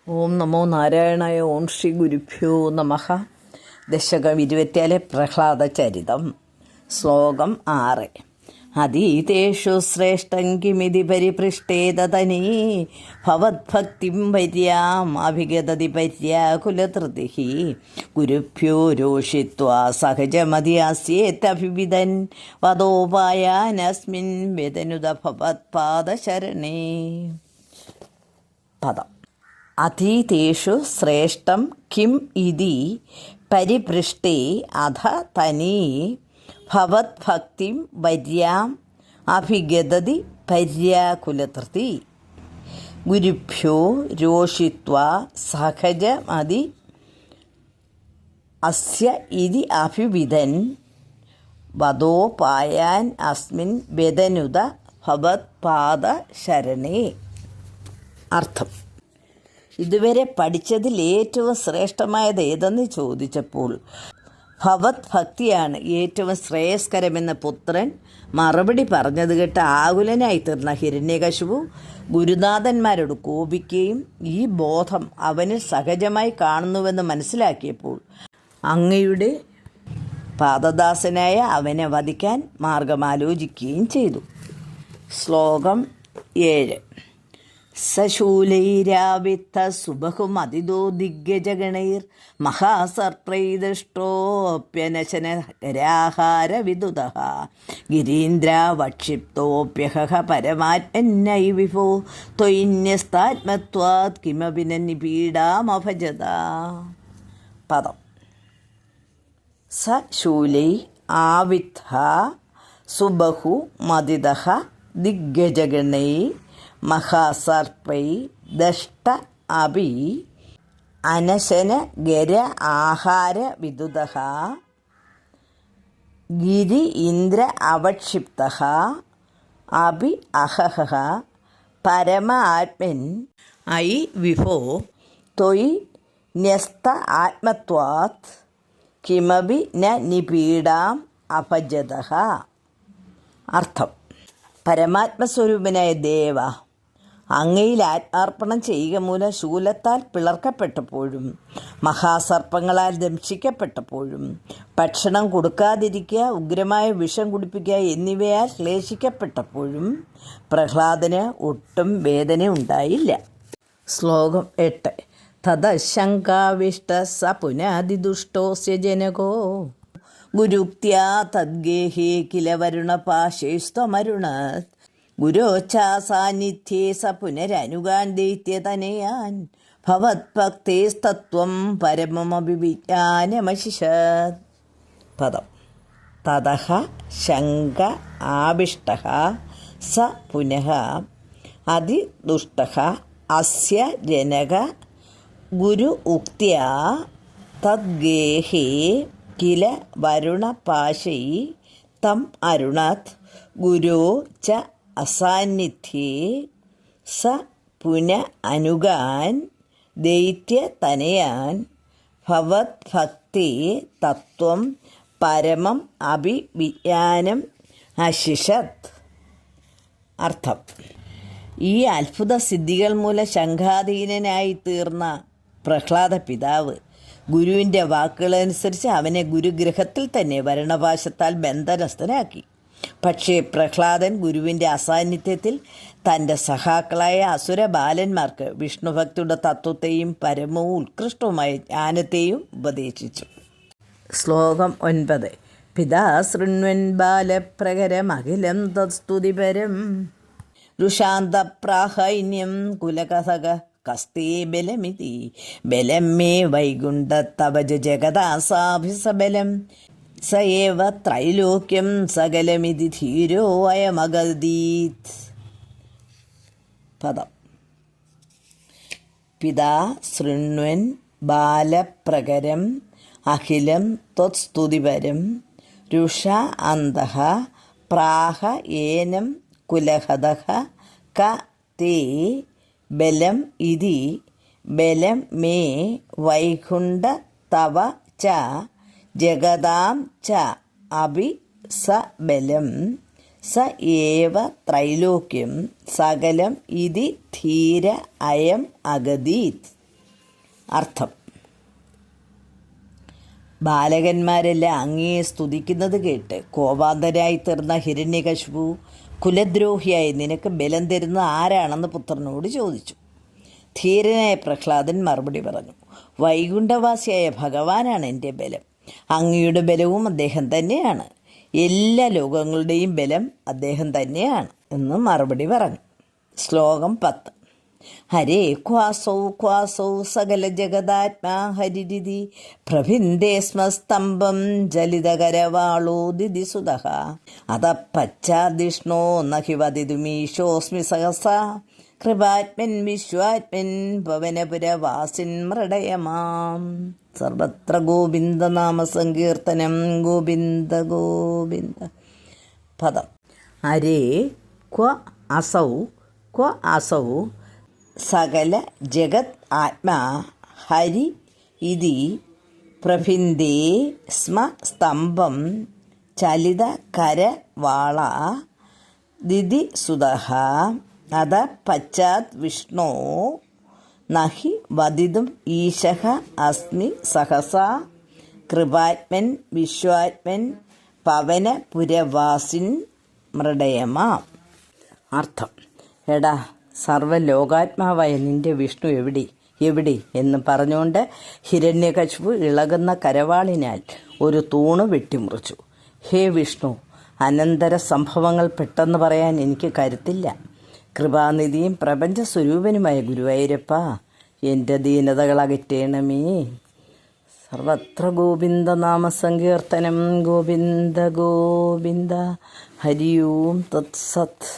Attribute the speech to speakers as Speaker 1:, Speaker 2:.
Speaker 1: ഓം നമോ നാരായണായ. ഓം ശ്രീ ഗുരുഭ്യോ നമഃ. ദശകം 24 പ്രഹ്ലാദ ചരിതം. ശ്ലോകം 6. അതീതേഷു ശ്രേഷ്ഠം കിമിതി പരിപൃഷ്ടേതനീ ഭവദ്ഭക്തിം പര്യാം അഭിഗതതി പര്യാകുലധൃതിഃ ഗുരുഭ്യോ രോഷിത്വാ സഹജമതിയാസ്യേത്തഭിവിദൻ വദോപായാനസ്മിൻ വ്യതനുത ഭവത്പാദശരണേ. പദം. അധീതേഷു ശ്രേഷ്ഠം കിം ഇതി പരിപൃഷ്ടേ അധ തനീ ഭവദ്ഭക്തിം വര്യാം അഭിഗതതി പര്യാകുലധൃതി ഗുരുഭ്യോ രോഷിത്വാ സഹജമതി അസ്യ ഇതി അഭിവിദൻ വദോപായാൻ അസ്മിൻ വ്യതനുത ഭവത്പാദശരണേ. അർത്ഥം: ഇതുവരെ പഠിച്ചതിൽ ഏറ്റവും ശ്രേഷ്ഠമായത് ഏതെന്ന് ചോദിച്ചപ്പോൾ ഭവത് ഭക്തിയാണ് ഏറ്റവും ശ്രേയസ്കരമെന്ന് പുത്രൻ മറുപടി പറഞ്ഞത് കേട്ട് ആകുലനായി തീർന്ന ഹിരണ്യകശിപു ഗുരുനാഥന്മാരോട് കോപിക്കുകയും ഈ ബോധം അവന് സഹജമായി കാണുന്നുവെന്ന് മനസ്സിലാക്കിയപ്പോൾ അങ്ങയുടെ പാദദാസനായ അവനെ വധിക്കാൻ മാർഗമാലോചിക്കുകയും ചെയ്തു. ശ്ലോകം 7. സശൂലൈരാവിത്ത സുബഹുമതിദോ ദിഗ്ഗജഗണൈർ മഹാസർപ്പൈദൃഷ്ടോപ്യനശനരാഹാരവിദുതഃ ഗിരീന്ദ്രാവക്ഷിപ്തോപ്യഹ പരമാത്മന്നൈ വിഭോ ത്വയിന്യസ്താത്മത്വാത് കിമപി നിപീഡാമഭജത. പദം. സശൂലൈ ആവിത്ത സുബഹു മതിദഃ ദിഗ്ഗജഗണൈ മഹാസർപ്പൈ ദഷ്ട അപി അനശന ഗര ആഹാര വിദുതഃ ഗിരി ഇന്ദ്ര അവക്ഷിപ്തഃ അപി അഹഹ പരമ ആത്മൻ ഐ വിഭോ ത്വയി ന്യസ്ത ആത്മത്വാത് കിമപി ന നിപീഡാം അഭജതഃ. അർത്ഥം: പരമാത്മസ്വരൂപനായ ദേവ, അങ്ങയിൽ ആത്മാർപ്പണം ചെയ്യുക മൂലം ശൂലത്താൽ പിളർക്കപ്പെട്ടപ്പോഴും മഹാസർപ്പങ്ങളാൽ ദംശിക്കപ്പെട്ടപ്പോഴും ഭക്ഷണം കൊടുക്കാതിരിക്കുക, ഉഗ്രമായ വിഷം കുടിപ്പിക്കുക എന്നിവയാൽ ക്ലേശിക്കപ്പെട്ടപ്പോഴും പ്രഹ്ലാദന് ഒട്ടും വേദന ഉണ്ടായില്ല. ശ്ലോകം 8. തദശങ്കാവിഷ്ട സ പുനഃദിദുഷ്ടോസ്യ ജനകോ ഗുരുക്ത്യാ തദ്ഗേഹേ കില വരുണപാശൈസ്ത്വമരുണത് ഗുരോച്ഛാ സാന്നിധ്യേ സ പുനരനുഗാൻ ദൈത്യതനയാൻ ഭവത്ഭക്തേസ്തത്വം പരമമഭിവിജ്ഞാനമശിഷത്. പദം. തതഃ ശങ്ക ആവിഷ്ടഃ സ പുനഃ അതിദുഷ്ടഃ അസ്യ ജനക ഗുരു ഉക്ത്യാ തദ്ഗേഹേ കില വരുണപാശൈ തം അരുണത് ഗുരോ ച അസാന്നിധ്യേ സ പുന അനുഗാൻ ദൈത്യതനയാൻ ഭവദ്ഭക്തി തത്വം പരമം അഭിവിജ്ഞാനം അശിഷത്. അർത്ഥം: ഈ അത്ഭുത സിദ്ധികൾ മൂലം ശങ്കാധീനനായി തീർന്ന പ്രഹ്ലാദ പിതാവ് ഗുരുവിൻ്റെ വാക്കുകളനുസരിച്ച് അവനെ ഗുരുഗൃഹത്തിൽ തന്നെ വരണപാശത്താൽ ബന്ധനസ്ഥനാക്കി. പക്ഷേ പ്രഹ്ലാദൻ ഗുരുവിൻ്റെ അസാന്നിധ്യത്തിൽ തൻ്റെ സഹാക്കളായ അസുര ബാലന്മാർക്ക് വിഷ്ണുഭക്തിയുടെ തത്വത്തെയും പരമവും ഉത്കൃഷ്ടവുമായ ജ്ഞാനത്തെയും ഉപദേശിച്ചു. ശ്ലോകം 9. പിതാ ശൃണ്വൻ ബാലപ്രകരമഖിലം തത്സ്തുതിപരം രുഷാന്തപ്രാഹൈന്യം കുലകഥക കസ്തേ ബലമിതി ബലം മേ വൈകുണ്ഠത്തവജ ജഗദാസാഭിസബലം സ ഏവ ത്രൈലോക്യം സകലമിതി ധീരോ അയമഗദീത്. പദം. പിതാ ശൃണ്വൻ ബാലപ്രകരം അഖിലം ത്വത്സ്തുതിപരം രുഷ അന്തഃ പ്രാഹ ഏനം കുലഹതഃ ക തേ ബലം ഇതി ബലം മേ വൈകുണ്ഠ തവ ച ജഗതാം ച അഭി സ ബലം സ ഏവ ത്രൈലോക്യം സകലം ഇതി ധീര അയം അഗതീത്. അർത്ഥം: ബാലകന്മാരെല്ലാം അങ്ങയെ സ്തുതിക്കുന്നത് കേട്ട് കോപാന്തരായി തീർന്ന ഹിരണ്യകശിപു കുലദ്രോഹിയായി നിനക്ക് ബലം തരുന്നത് ആരാണെന്ന് പുത്രനോട് ചോദിച്ചു. ധീരനായ പ്രഹ്ലാദൻ മറുപടി പറഞ്ഞു: വൈകുണ്ഠവാസിയായ ഭഗവാനാണ് എൻ്റെ ബലം. അങ്ങയുടെ ബലവും അദ്ദേഹം തന്നെയാണ്. എല്ലാ ലോകങ്ങളുടെയും ബലം അദ്ദേഹം തന്നെയാണ് എന്ന് മറുപടി പറഞ്ഞു. ശ്ലോകം 10. ഹരേ ക്വാസൗ സകല ജഗദാത്മാ ഹരിരിതി പ്രഭിന്ദേ സ്മസ്തംഭം ജലിതകരവാളോ ദിദിസുതഃ അത പശ്ചാദിഷ്ണോ നഹി വദിതുമീശോസ്മി സഹസാ കൃപാത്മൻ വിശ്വാത്മൻ പവനപുരവാസിൻ മൃഡയമാം. സർവത്ര ഗോവിന്ദനാമ സങ്കീർത്തനം. ഗോവിന്ദ ഗോവിന്ദ. പദം: അരേ ക്വ അസൗ സകല ജഗത് ആത്മാ ഹരി ഇതി പ്രഭിന്ദേ സ്മ സ്തംഭം ചലിത കരവാള ദിദിസുതഃ അത പശ്ചാത് വിഷ്ണോ നഹി വദിതും ഈശഃ അസ്മി സഹസാ കൃപാത്മൻ വിശ്വാത്മൻ പവനപുരവാസിൻ മൃഡയമാം. അർത്ഥം: എടാ, സർവ്വലോകാത്മാവായ നിന്റെ വിഷ്ണു എവിടെ എന്ന് പറഞ്ഞുകൊണ്ട് ഹിരണ്യകശിപു ഇളകുന്ന കരവാളിനാൽ ഒരു തൂണ് വെട്ടിമുറിച്ചു. ഹേ വിഷ്ണു, അനന്തര സംഭവങ്ങൾ പെട്ടെന്ന് പറയാൻ എനിക്ക് കരുത്തില്ല. കൃപാനിധിയും പ്രപഞ്ച സ്വരൂപനുമായ ഗുരുവായൂരപ്പ, എൻ്റെ ദീനതകൾ അകറ്റേണമേ. സർവത്ര ഗോവിന്ദനാമ സങ്കീർത്തനം. ഗോവിന്ദ ഗോവിന്ദ. ഹരി ഓം തത്സത്.